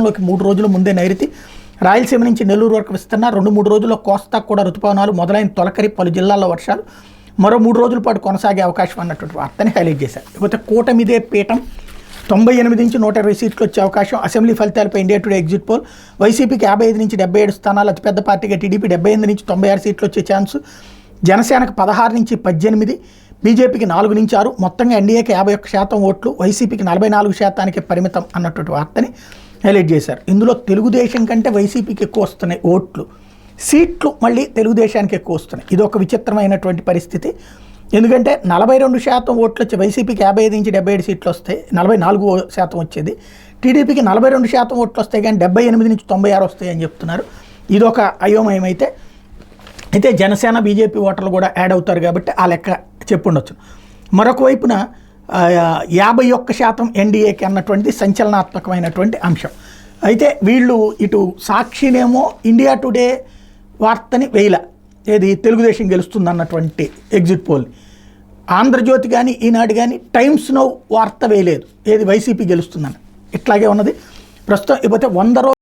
రాష్ట్రంలోకి 3 రోజుల ముందే నైరుతి, రాయలసీమ నుంచి నెల్లూరు వరకు విస్తరణ, 2-3 రోజుల్లో కోస్తా కూడా రుతుపవనాలు మొదలైన తొలకరి, పలు జిల్లాల్లో వర్షాలు, మరో 3 రోజుల పాటు కొనసాగే అవకాశం అన్నటువంటి వార్తని హైలైట్ చేశారు. ఇకపోతే కూటమిదే పీఠం, 98 నుంచి 120 సీట్లు వచ్చే అవకాశం. అసెంబ్లీ ఫలితాలపై ఇండియా టుడే ఎగ్జిట్ పోల్, వైసీపీకి 55 నుంచి 77 స్థానాలు, అతిపెద్ద పార్టీగా టీడీపీ 78 నుంచి 96 సీట్లు వచ్చే ఛాన్సు, జనసేనకు 16 నుంచి 18, బీజేపీకి 4 నుంచి 6, మొత్తంగా ఎన్డీఏకి 51% ఓట్లు, వైసీపీకి 44% పరిమితం అన్నటువంటి వార్తని హైలైట్ చేశారు. ఇందులో తెలుగుదేశం కంటే వైసీపీకి ఎక్కువ వస్తున్నాయి ఓట్లు, సీట్లు మళ్ళీ తెలుగుదేశానికి ఎక్కువ వస్తున్నాయి. ఇది ఒక విచిత్రమైనటువంటి పరిస్థితి. ఎందుకంటే 42% ఓట్లు వచ్చి వైసీపీకి 55 నుంచి 77 సీట్లు వస్తాయి, 44% వచ్చేది. టీడీపీకి 42% ఓట్లు వస్తాయి కానీ 78 నుంచి 96 వస్తాయి అని చెప్తున్నారు. ఇదొక అయోమయం. అయితే జనసేన బీజేపీ ఓటర్లు కూడా యాడ్ అవుతారు కాబట్టి ఆ లెక్క చెప్పుండొచ్చు. మరొక వైపున 51% ఎన్డీఏకి అన్నటువంటిది సంచలనాత్మకమైనటువంటి అంశం. అయితే వీళ్ళు ఇటు సాక్షినేమో ఇండియా టుడే వార్తని వేయల, ఏది తెలుగుదేశం గెలుస్తుంది అన్నటువంటి ఎగ్జిట్ పోల్. ఆంధ్రజ్యోతి కానీ ఈనాడు కానీ టైమ్స్ నౌ వార్త వేయలేదు, ఏది వైసీపీ గెలుస్తుందని. ఇట్లాగే ఉన్నది ప్రస్తుతం. ఇకపోతే 100